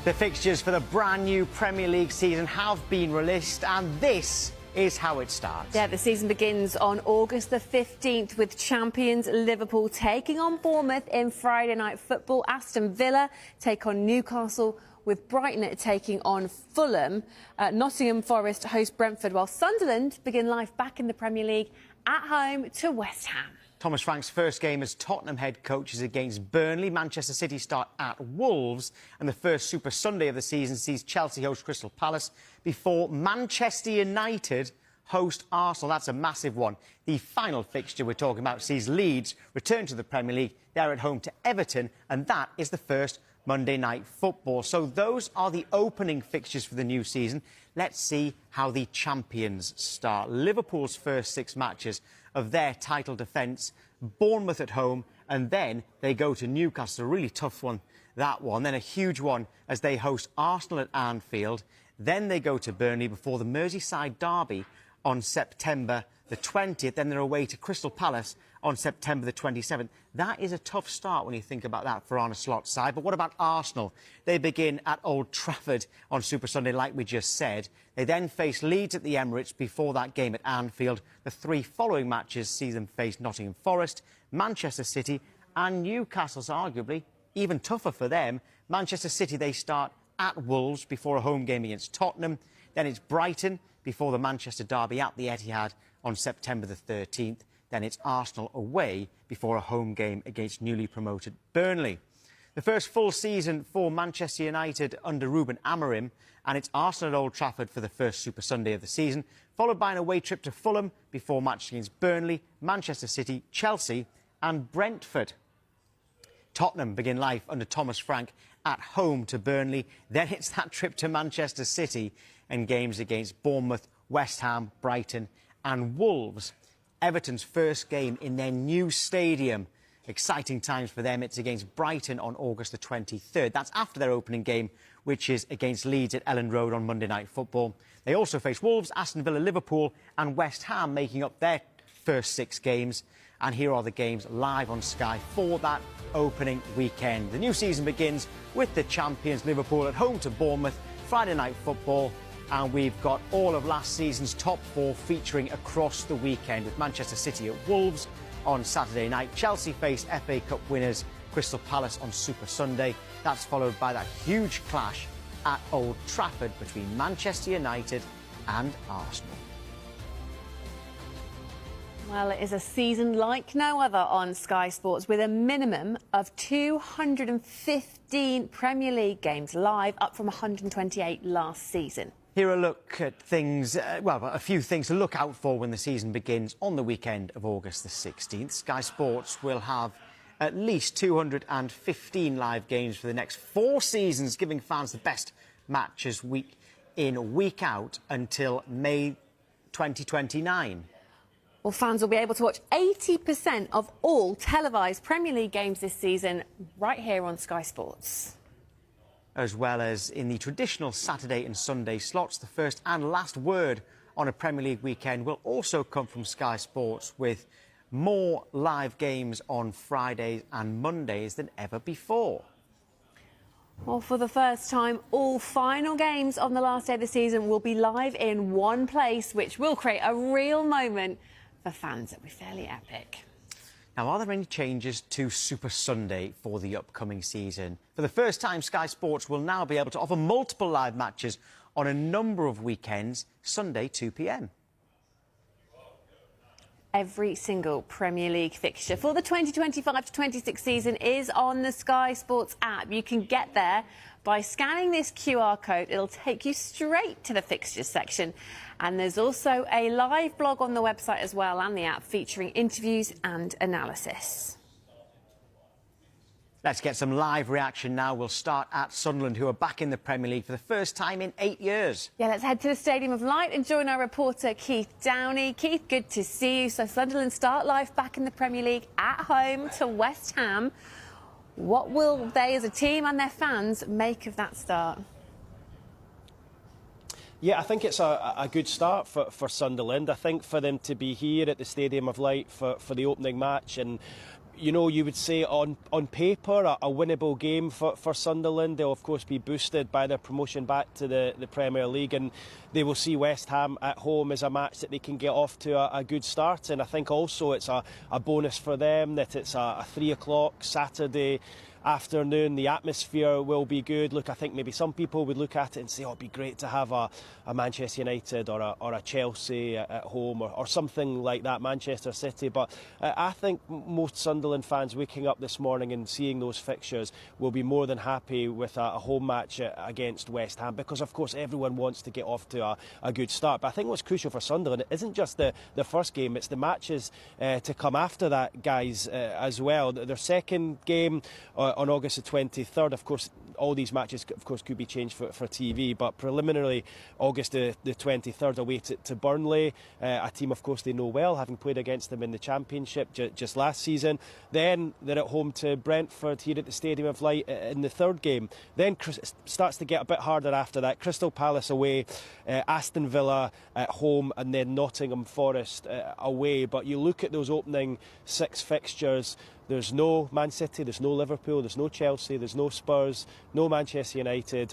The fixtures for the brand new Premier League season have been released, and this is how it starts. Yeah, the season begins on August the 15th with champions Liverpool taking on Bournemouth in Friday night football. Aston Villa take on Newcastle, with Brighton taking on Fulham. Nottingham Forest host Brentford, while Sunderland begin life back in the Premier League at home to West Ham. Thomas Frank's first game as Tottenham head coach is against Burnley. Manchester City start at Wolves, and the first Super Sunday of the season sees Chelsea host Crystal Palace before Manchester United host Arsenal. That's a massive one. The final fixture we're talking about sees Leeds return to the Premier League. They're at home to Everton, and that is the first Monday night football. So those are the opening fixtures for the new season. Let's see how the champions start. Liverpool's first 6 matches of their title defence, Bournemouth at home, and then they go to Newcastle. A really tough one, that one. Then a huge one as they host Arsenal at Anfield. Then they go to Burnley before the Merseyside derby on September the 20th. Then they're away to Crystal Palace on September the 27th. That is a tough start when you think about that for Arne Slot's side. But what about Arsenal? They begin at Old Trafford on Super Sunday, like we just said. They then face Leeds at the Emirates before that game at Anfield. The 3 following matches see them face Nottingham Forest, Manchester City and Newcastle. So arguably even tougher for them. Manchester City, they start at Wolves before a home game against Tottenham. Then it's Brighton before the Manchester derby at the Etihad on September the 13th. Then it's Arsenal away before a home game against newly promoted Burnley. The first full season for Manchester United under Ruben Amorim, and it's Arsenal at Old Trafford for the first Super Sunday of the season, followed by an away trip to Fulham before matches against Burnley, Manchester City, Chelsea and Brentford. Tottenham begin life under Thomas Frank at home to Burnley. Then it's that trip to Manchester City and games against Bournemouth, West Ham, Brighton and Wolves. Everton's first game in their new stadium. Exciting times for them. It's against Brighton on August the 23rd. That's after their opening game, which is against Leeds at Ellen Road on Monday Night Football. They also face Wolves, Aston Villa, Liverpool and West Ham, making up their first 6 games. And here are the games live on Sky for that opening weekend. The new season begins with the champions Liverpool at home to Bournemouth, Friday Night Football. And we've got all of last season's top 4 featuring across the weekend, with Manchester City at Wolves on Saturday night. Chelsea face FA Cup winners Crystal Palace on Super Sunday. That's followed by that huge clash at Old Trafford between Manchester United and Arsenal. Well, it is a season like no other on Sky Sports, with a minimum of 215 Premier League games live, up from 128 last season. Here a look at things, a few things to look out for when the season begins on the weekend of August the 16th. Sky Sports will have at least 215 live games for the next 4 seasons, giving fans the best matches week in, week out until May 2029. Well, fans will be able to watch 80% of all televised Premier League games this season right here on Sky Sports. As well as in the traditional Saturday and Sunday slots. The first and last word on a Premier League weekend will also come from Sky Sports, with more live games on Fridays and Mondays than ever before. Well, for the first time, all final games on the last day of the season will be live in one place, which will create a real moment for fans. It'll be fairly epic. Now, are there any changes to Super Sunday for the upcoming season? For the first time, Sky Sports will now be able to offer multiple live matches on a number of weekends, Sunday 2 p.m. Every single Premier League fixture for the 2025-26 season is on the Sky Sports app. You can get there by scanning this QR code. It'll take you straight to the fixtures section. And there's also a live blog on the website as well, and the app, featuring interviews and analysis. Let's get some live reaction now. We'll start at Sunderland, who are back in the Premier League for the first time in 8 years. Yeah, let's head to the Stadium of Light and join our reporter Keith Downey. Keith, good to see you. So Sunderland start life back in the Premier League at home to West Ham. What will they as a team and their fans make of that start? Yeah, I think it's a good start for Sunderland. I think for them to be here at the Stadium of Light for the opening match and you know, you would say on paper a winnable game for Sunderland. They'll of course be boosted by their promotion back to the Premier League, and they will see West Ham at home as a match that they can get off to a good start. And I think also it's a bonus for them that it's a 3 o'clock Saturday afternoon. The atmosphere will be good. Look, I think maybe some people would look at it and say, oh, it'd be great to have a Manchester United or a Chelsea at home or something like that, Manchester City. But I think most Sunderland fans waking up this morning and seeing those fixtures will be more than happy with a home match against West Ham, because of course everyone wants to get off to a good start. But I think what's crucial for Sunderland isn't just the first game, it's the matches to come after that, guys, as well. Their second game on August the 23rd, of course, all these matches, of course, could be changed for TV, but preliminarily August the 23rd away to Burnley, a team, of course, they know well, having played against them in the Championship just last season. Then they're at home to Brentford here at the Stadium of Light in the third game. Then it starts to get a bit harder after that. Crystal Palace away, Aston Villa at home, and then Nottingham Forest away. But you look at those opening 6 fixtures, there's no Man City, there's no Liverpool, there's no Chelsea, there's no Spurs, no Manchester United,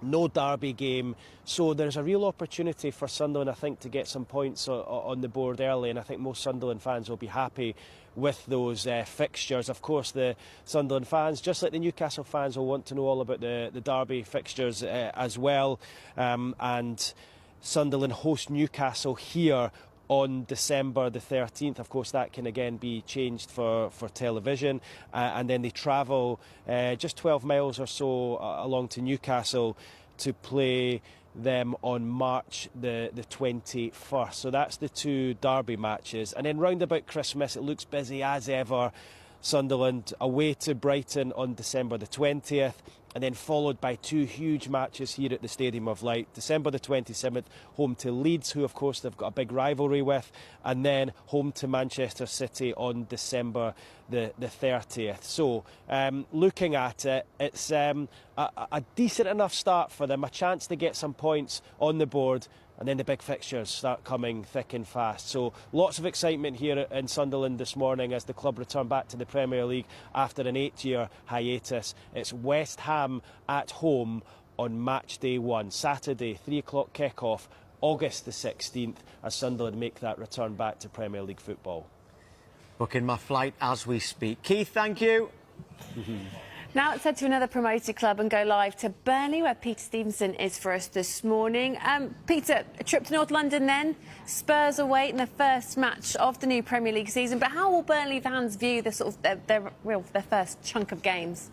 no derby game. So there's a real opportunity for Sunderland, I think, to get some points on the board early, and I think most Sunderland fans will be happy with those fixtures. Of course, the Sunderland fans, just like the Newcastle fans, will want to know all about the derby fixtures as well. And Sunderland host Newcastle here on December the 13th. Of course, that can again be changed for television. And then they travel just 12 miles or so along to Newcastle to play them on March the 21st. So that's the 2 derby matches. And then round about Christmas, it looks busy as ever. Sunderland away to Brighton on December the 20th, and then followed by 2 huge matches here at the Stadium of Light. December the 27th, home to Leeds, who of course they've got a big rivalry with, and then home to Manchester City on December the 30th. So looking at it, it's a decent enough start for them, a chance to get some points on the board, and then the big fixtures start coming thick and fast. So lots of excitement here in Sunderland this morning as the club return back to the Premier League after an 8-year hiatus. It's West Ham at home on match day 1, Saturday, 3 o'clock kick-off, August the 16th, as Sunderland make that return back to Premier League football. Booking my flight as we speak. Keith, thank you. Now let's head to another promoted club and go live to Burnley, where Peter Stevenson is for us this morning. Peter, a trip to North London then. Spurs away in the first match of the new Premier League season. But how will Burnley fans view the sort of their first chunk of games?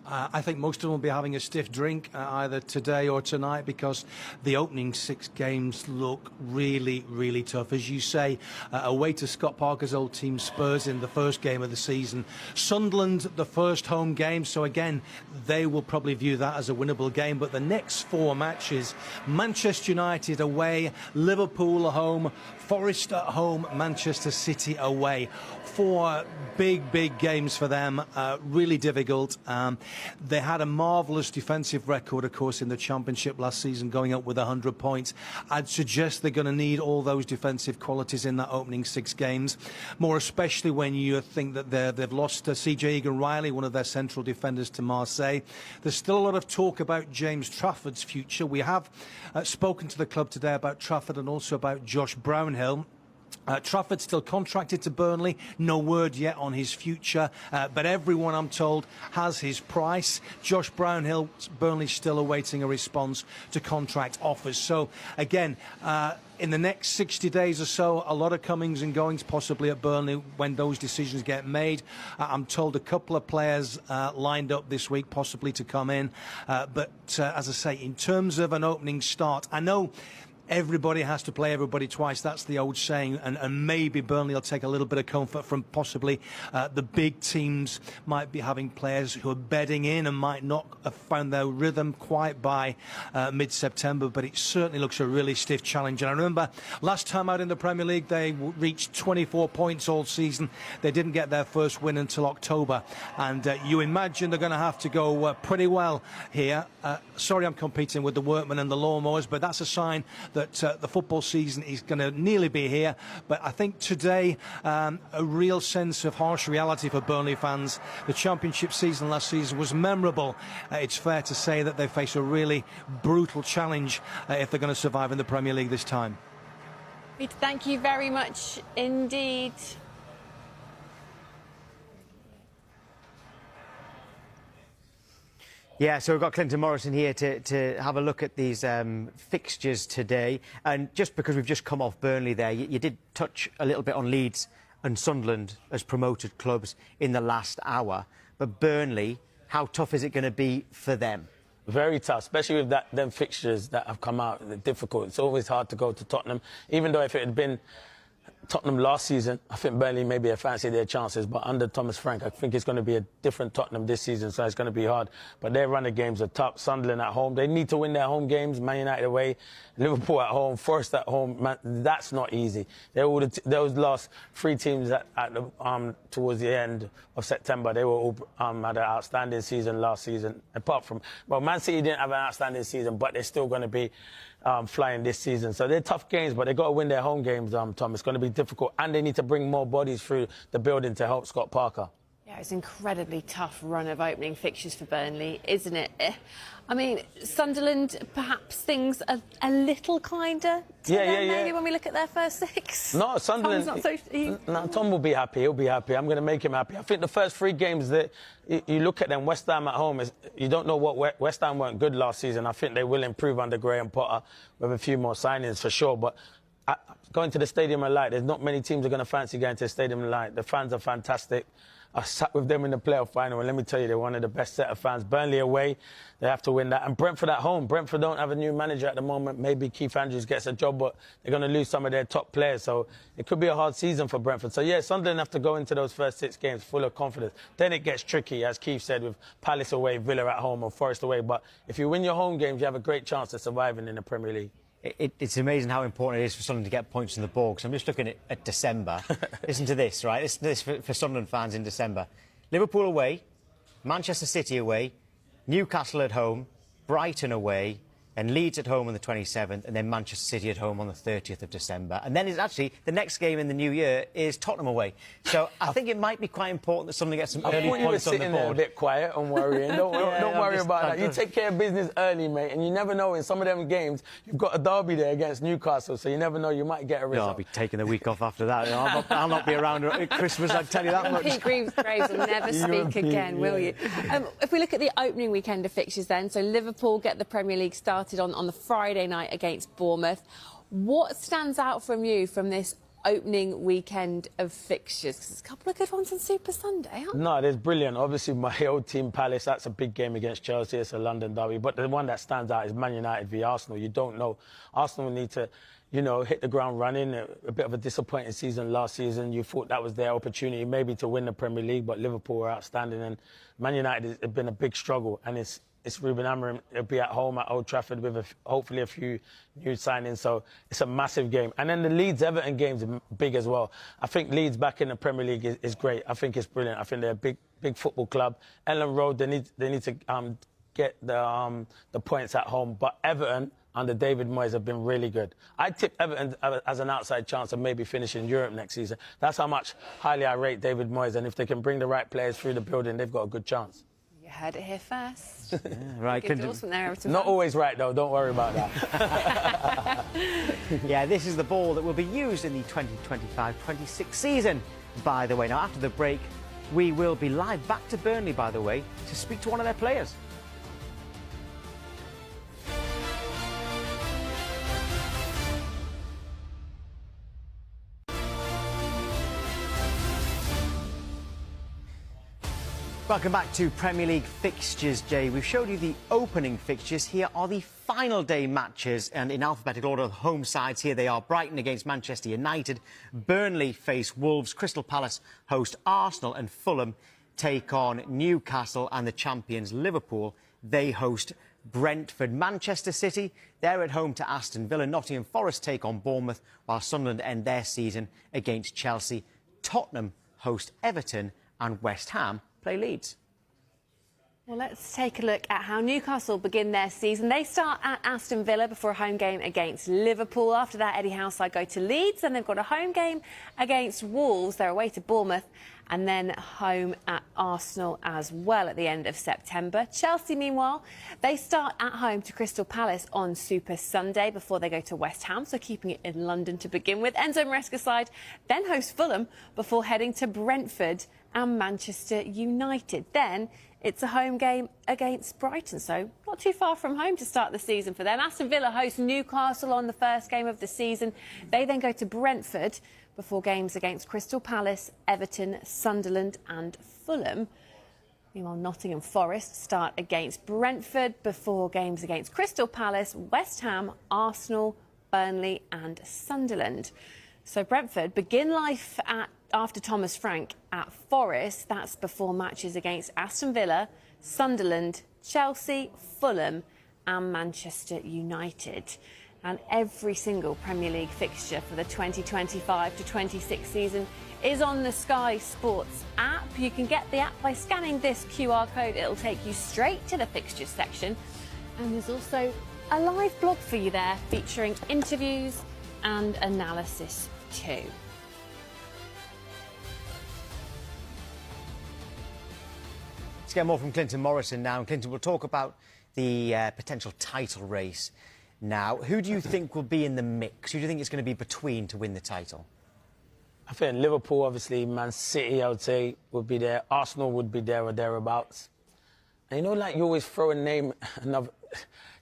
I think most of them will be having a stiff drink either today or tonight, because the opening 6 games look really, really tough. As you say, away to Scott Parker's old team Spurs in the first game of the season. Sunderland, the first home game, so again, they will probably view that as a winnable game. But the next 4 matches, Manchester United away, Liverpool at home, Forest at home, Manchester City away. 4 big games for them, really difficult. They had a marvellous defensive record, of course, in the Championship last season, going up with 100 points. I'd suggest they're going to need all those defensive qualities in that opening 6 games, more especially when you think that they've lost CJ Egan-Riley, one of their central defenders, to Marseille. There's still a lot of talk about James Trafford's future. We have spoken to the club today about Trafford and also about Josh Brownhill. Trafford still contracted to Burnley, no word yet on his future, but everyone, I'm told, has his price. Josh Brownhill, Burnley still awaiting a response to contract offers. So again, in the next 60 days or so, a lot of comings and goings possibly at Burnley when those decisions get made. I'm told a couple of players lined up this week possibly to come in, but as I say, in terms of an opening start, I know everybody has to play everybody twice. That's the old saying, and maybe Burnley will take a little bit of comfort from possibly the big teams might be having players who are bedding in and might not have found their rhythm quite by mid-September, but it certainly looks a really stiff challenge. And I remember last time out in the Premier League, they reached 24 points all season. They didn't get their first win until October, and you imagine they're going to have to go pretty well here. Sorry I'm competing with the workmen and the lawnmowers, but that's a sign that the football season is going to nearly be here. But I think today, a real sense of harsh reality for Burnley fans. The Championship season last season was memorable. It's fair to say that they face a really brutal challenge if they're going to survive in the Premier League this time. Peter, thank you very much indeed. Yeah, so we've got Clinton Morrison here to have a look at these fixtures today. And just because we've just come off Burnley there, you did touch a little bit on Leeds and Sunderland as promoted clubs in the last hour. But Burnley, how tough is it going to be for them? Very tough, especially with them fixtures that have come out. They're difficult. It's always hard to go to Tottenham, even though if it had been Tottenham last season, I think Burnley maybe have fancied their chances, but under Thomas Frank, I think it's going to be a different Tottenham this season, so it's going to be hard. But their run of games are tough. Sunderland at home, they need to win their home games. Man United away, Liverpool at home, Forest at home. Man, that's not easy. Those last three teams towards the end of September, they were all had an outstanding season last season. Apart from, well, Man City didn't have an outstanding season, but they're still going to be flying this season. So they're tough games, but they've got to win their home games, Tom. It's going to be difficult, and they need to bring more bodies through the building to help Scott Parker. Yeah, it's an incredibly tough run of opening fixtures for Burnley, isn't it? I mean, Sunderland, perhaps things are a little kinder to them, maybe, when we look at their first six. No, Sunderland... No, Tom will be happy. He'll be happy. I'm going to make him happy. I think the first three games that you look at them, West Ham at home, you don't know what... West Ham weren't good last season. I think they will improve under Graham Potter with a few more signings for sure. But going to the Stadium of Light, there's not many teams that are going to fancy going to the Stadium of Light. The fans are fantastic. I sat with them in the playoff final, and let me tell you, they're one of the best set of fans. Burnley away, they have to win that. And Brentford at home. Brentford don't have a new manager at the moment. Maybe Keith Andrews gets a job, but they're going to lose some of their top players. So it could be a hard season for Brentford. So, yeah, Sunderland have to go into those first 6 games full of confidence. Then it gets tricky, as Keith said, with Palace away, Villa at home, or Forest away. But if you win your home games, you have a great chance of surviving in the Premier League. It's amazing how important it is for Sunderland to get points in the ball. Because I'm just looking at December. Listen to this, right? This for Sunderland fans in December. Liverpool away, Manchester City away, Newcastle at home, Brighton away, and Leeds at home on the 27th, and then Manchester City at home on the 30th of December. And then it's actually, the next game in the new year is Tottenham away. So I think it might be quite important that Sunderland gets some early points on the board. You were sitting there a bit quiet and worrying. Don't worry about that. You take care of business early, mate, and you never know, in some of them games, you've got a derby there against Newcastle, so you never know, you might get a result. I'll be taking the week off after that. I'll not be around at Christmas, I tell you that much. Pete Graves will never speak again, will you? If we look at the opening weekend of fixtures then, so Liverpool get the Premier League started on the Friday night against Bournemouth. What stands out from you from this opening weekend of fixtures? Because there's a couple of good ones on Super Sunday, aren't there? No, there's brilliant. Obviously, my old team, Palace, that's a big game against Chelsea. It's a London derby. But the one that stands out is Man United v Arsenal. You don't know. Arsenal need to, hit the ground running. A bit of a disappointing season last season. You thought that was their opportunity maybe to win the Premier League, but Liverpool were outstanding. And Man United has been a big struggle. And it's Ruben Amorim. He'll be at home at Old Trafford with hopefully a few new signings. So it's a massive game. And then the Leeds-Everton game's big as well. I think Leeds back in the Premier League is great. I think it's brilliant. I think they're a big football club. Ellen Road, they need to get the points at home. But Everton under David Moyes have been really good. I tip Everton as an outside chance of maybe finishing Europe next season. That's how much highly I rate David Moyes. And if they can bring the right players through the building, they've got a good chance. You heard it here first. Yeah, right. Good endorsement there, Everton. Not always right, though. Don't worry about that. Yeah, this is the ball that will be used in the 2025-26 season, by the way. Now, after the break, we will be live back to Burnley, by the way, to speak to one of their players. Welcome back to Premier League fixtures, Jay. We've showed you the opening fixtures. Here are the final day matches, and in alphabetical order, the home sides here they are. Brighton against Manchester United, Burnley face Wolves, Crystal Palace host Arsenal, and Fulham take on Newcastle, and the champions Liverpool, they host Brentford. Manchester City, they're at home to Aston Villa. Nottingham Forest take on Bournemouth, while Sunderland end their season against Chelsea. Tottenham host Everton, and West Ham play Leeds. Well, let's take a look at how Newcastle begin their season. They start at Aston Villa before a home game against Liverpool. After that, Eddie Howe side go to Leeds, and they've got a home game against Wolves. They're away to Bournemouth, and then home at Arsenal as well at the end of September. Chelsea, meanwhile, they start at home to Crystal Palace on Super Sunday before they go to West Ham, so keeping it in London to begin with. Enzo Maresca's side then host Fulham before heading to Brentford and Manchester United. Then it's a home game against Brighton, so not too far from home to start the season for them. Aston Villa host Newcastle on the first game of the season. They then go to Brentford before games against Crystal Palace, Everton, Sunderland and Fulham. Meanwhile, Nottingham Forest start against Brentford before games against Crystal Palace, West Ham, Arsenal, Burnley and Sunderland. So Brentford begin life after Thomas Frank at Forest. That's before matches against Aston Villa, Sunderland, Chelsea, Fulham and Manchester United. And every single Premier League fixture for the 2025-26 season is on the Sky Sports app. You can get the app by scanning this QR code. It'll take you straight to the fixtures section. And there's also a live blog for you there featuring interviews and analysis too. Let's get more from Clinton Morrison now. And Clinton, we'll talk about the potential title race now. Who do you think will be in the mix? Who do you think it's going to be between to win the title? I think Liverpool, obviously, Man City, I would say, would be there. Arsenal would be there or thereabouts. And you know, like, you always throw a name, another...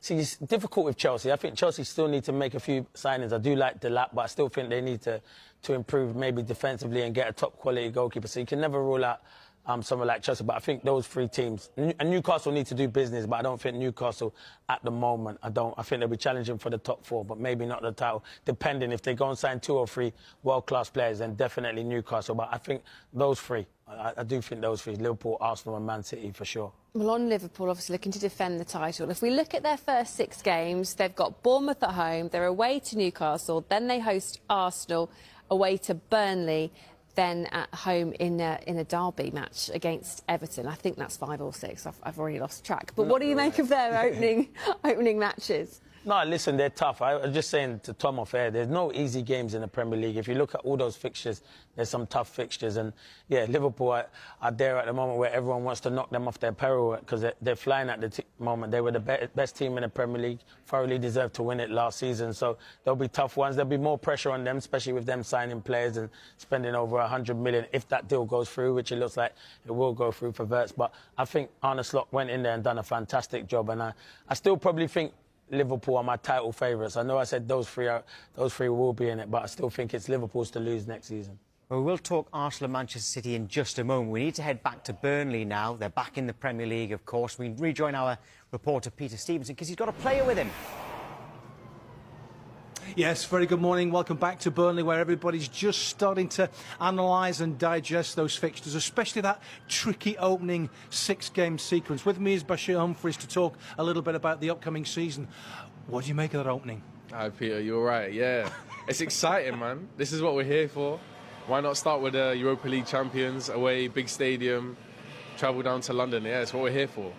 See, it's difficult with Chelsea. I think Chelsea still need to make a few signings. I do like Delap, but I still think they need to improve maybe defensively and get a top-quality goalkeeper. So you can never rule out someone like Chelsea. But I think those three teams... And Newcastle need to do business, but I don't think Newcastle, at the moment, I think they'll be challenging for the top four, but maybe not the title, depending. If they go and sign 2 or 3 world-class players, then definitely Newcastle. But I think those three, I do think those three, Liverpool, Arsenal and Man City, for sure. Well, on Liverpool, obviously looking to defend the title. If we look at their first 6 games, they've got Bournemouth at home, they're away to Newcastle, then they host Arsenal, away to Burnley, then at home in a derby match against Everton. I think that's 5 or 6. I've already lost track. But what do you make of their opening matches? No, listen, they're tough. I was just saying to Tom off air, there's no easy games in the Premier League. If you look at all those fixtures, there's some tough fixtures. And, yeah, Liverpool are there at the moment where everyone wants to knock them off their peril because they're flying at the moment. They were the best team in the Premier League, thoroughly deserved to win it last season. So there'll be tough ones. There'll be more pressure on them, especially with them signing players and spending over 100 million if that deal goes through, which it looks like it will go through for Wirtz. But I think Arne Slot went in there and done a fantastic job. And I still probably think Liverpool are my title favourites. I know I said those three will be in it, but I still think it's Liverpool's to lose next season. Well, we'll talk Arsenal and Manchester City in just a moment. We need to head back to Burnley now. They're back in the Premier League, of course. We rejoin our reporter, Peter Stevenson, because he's got a player with him. Yes, very good morning. Welcome back to Burnley, where everybody's just starting to analyse and digest those fixtures, especially that tricky opening 6-game sequence. With me is Bashir Humphreys to talk a little bit about the upcoming season. What do you make of that opening? Hi, Peter. You're right. Yeah, it's exciting, man. This is what we're here for. Why not start with the Europa League champions, away, big stadium, travel down to London? Yeah, it's what we're here for.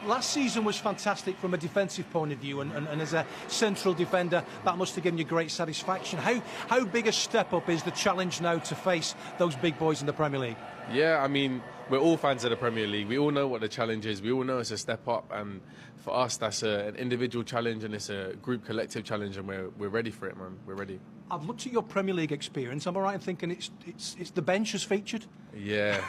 Last season was fantastic from a defensive point of view, and as a central defender, that must have given you great satisfaction. How big a step up is the challenge now to face those big boys in the Premier League? Yeah, I mean, we're all fans of the Premier League. We all know what the challenge is. We all know it's a step up, and for us, that's an individual challenge and it's a group collective challenge, and we're ready for it, man. We're ready. I've looked at your Premier League experience. Am I right in thinking it's the bench has featured? Yeah.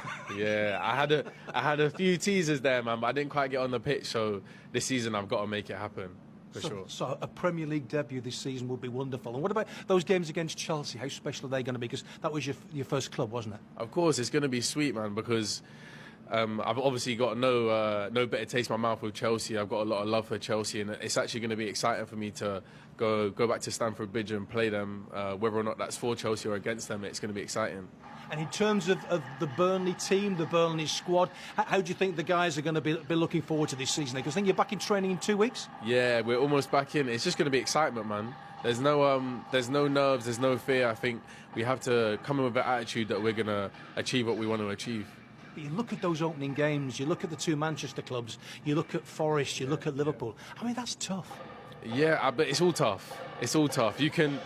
I had a few teasers there, man, but I didn't quite get on the pitch. So this season, I've got to make it happen. For sure. So a Premier League debut this season would be wonderful. And what about those games against Chelsea? How special are they going to be? Because that was your first club, wasn't it? Of course, it's going to be sweet, man, because I've obviously got no better taste in my mouth with Chelsea. I've got a lot of love for Chelsea, and it's actually going to be exciting for me to go back to Stamford Bridge and play them. Whether or not that's for Chelsea or against them, it's going to be exciting. And in terms of the Burnley team, the Burnley squad, how do you think the guys are going to be looking forward to this season? Because I think you're back in training in 2 weeks? Yeah, we're almost back in. It's just going to be excitement, man. There's no nerves, there's no fear. I think we have to come in with an attitude that we're going to achieve what we want to achieve. But you look at those opening games, you look at the two Manchester clubs, you look at Forest, you look at Liverpool. I mean, that's tough. Yeah, but it's all tough. It's all tough. You can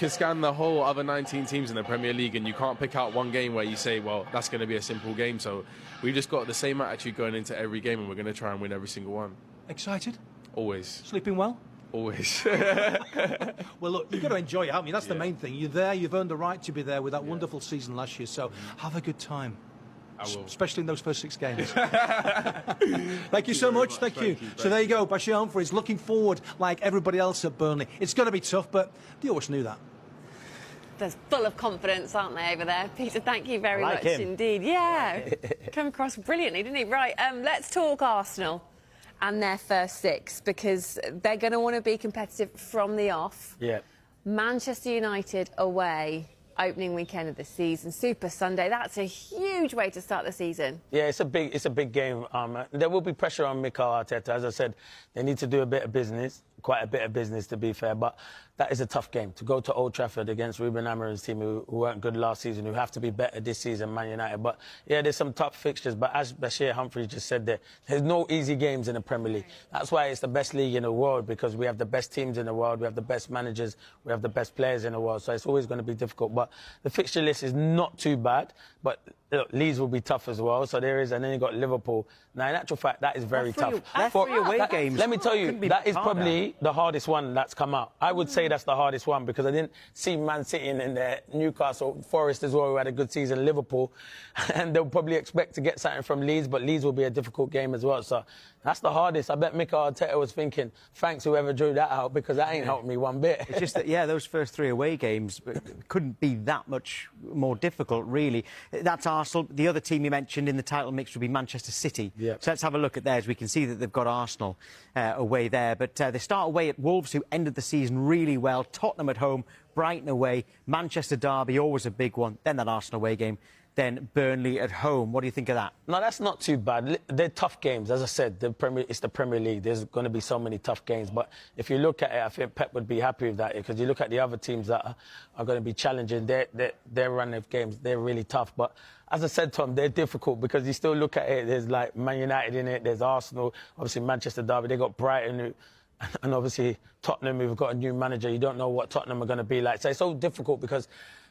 scan the whole other 19 teams in the Premier League and you can't pick out one game where you say, well, that's going to be a simple game. So we've just got the same attitude going into every game and we're going to try and win every single one. Excited? Always. Sleeping well? Always. Well, look, you've got to enjoy it, haven't you? That's the main thing. You're there, you've earned the right to be there with that wonderful season last year. So have a good time. I will. Especially in those first 6 games. Thank you so much. Thank you. So there you go. Bashir Humphries looking forward like everybody else at Burnley. It's going to be tough, but they always knew that. They're full of confidence, aren't they, over there? Peter, thank you very much him. indeed. Yeah, come across brilliantly, didn't he? Right, let's talk Arsenal and their first 6, because they're going to want to be competitive from the off. Yeah. Manchester United away, opening weekend of the season, Super Sunday. That's a huge way to start the season. Yeah, it's a big game. There will be pressure on Mikel Arteta. As I said, they need to do a bit of business, quite a bit of business to be fair. But that is a tough game to go to Old Trafford against Ruben Amorim's team, who weren't good last season, who have to be better this season, Man United. But yeah, there's some tough fixtures. But as Bashir Humphries just said, there's no easy games in the Premier League. That's why it's the best league in the world, because we have the best teams in the world, we have the best managers, we have the best players in the world. So it's always going to be difficult. But the fixture list is not too bad. But look, Leeds will be tough as well. So there is, and then you've got Liverpool. Now, in actual fact, that is very tough. Three away games. Let me tell you, that is harder. probably the hardest one that's come out. I would say that's the hardest one, because I didn't see Man City in there, Newcastle, Forest as well, who had a good season, Liverpool, and they'll probably expect to get something from Leeds, but Leeds will be a difficult game as well. So that's the hardest. I bet Mikel Arteta was thinking, thanks whoever drew that out, because that ain't helped me one bit. It's just that, yeah, those first 3 away games couldn't be that much more difficult, really. That's Arsenal. The other team you mentioned in the title mix would be Manchester City. Yep. So let's have a look at theirs. We can see that they've got Arsenal away there. But they start away at Wolves, who ended the season really well. Tottenham at home, Brighton away, Manchester derby, always a big one. Then that Arsenal away game. Then Burnley at home. What do you think of that? No, that's not too bad. They're tough games. As I said, it's the Premier League. There's going to be so many tough games. But if you look at it, I think Pep would be happy with that, because you look at the other teams that are going to be challenging, their run of games, they're really tough. But as I said, Tom, they're difficult, because you still look at it, there's like Man United in it, there's Arsenal, obviously Manchester derby, they got Brighton, and obviously Tottenham, who've got a new manager. You don't know what Tottenham are going to be like. So it's so difficult, because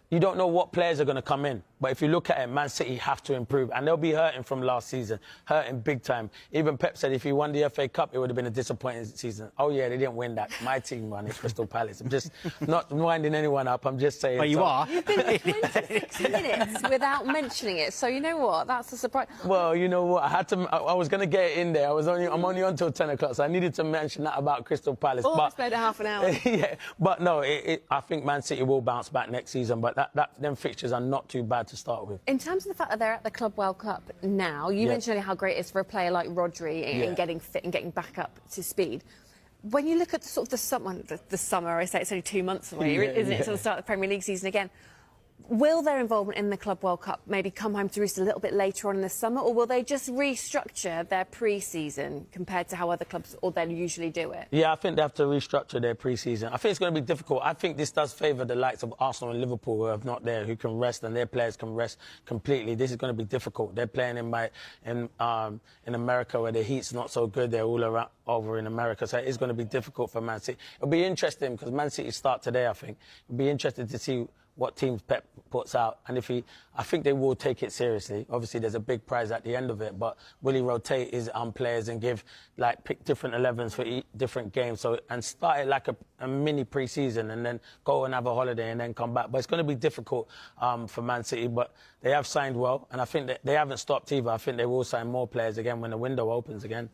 you don't know what players are going to come in. But if you look at it, Man City have to improve. And they'll be hurting from last season, hurting big time. Even Pep said if he won the FA Cup, it would have been a disappointing season. Oh, yeah, they didn't win that. My team won it, Crystal Palace. I'm just not winding anyone up. I'm just saying. Oh, you are? You've been 26 minutes without mentioning it. So you know what? That's a surprise. Well, you know what? I was going to get it in there. I'm only on till 10 o'clock, so I needed to mention that about Crystal Palace. Almost made it half an hour. Yeah, but no, I think Man City will bounce back next season. But them fixtures are not too bad to start with. In terms of the fact that they're at the Club World Cup now, you mentioned earlier how great it is for a player like Rodri in getting fit and getting back up to speed. When you look at the summer, I say it's only 2 months away, isn't it, to the start of the Premier League season again? Will their involvement in the Club World Cup maybe come home to roost a little bit later on in the summer, or will they just restructure their pre-season compared to how other clubs or they usually do it? Yeah, I think they have to restructure their pre-season. I think it's going to be difficult. I think this does favour the likes of Arsenal and Liverpool, who are not there, who can rest, and their players can rest completely. This is going to be difficult. They're playing in America, where the heat's not so good. They're all around over in America, so it's going to be difficult for Man City. It'll be interesting, because Man City start today, I think. It'll be interesting to see what teams Pep puts out, and I think they will take it seriously. Obviously, there's a big prize at the end of it, but will he rotate his players and pick different 11s for different games, and start it like a mini pre-season, and then go and have a holiday and then come back. But it's going to be difficult for Man City, but they have signed well, and I think that they haven't stopped either. I think they will sign more players again when the window opens again.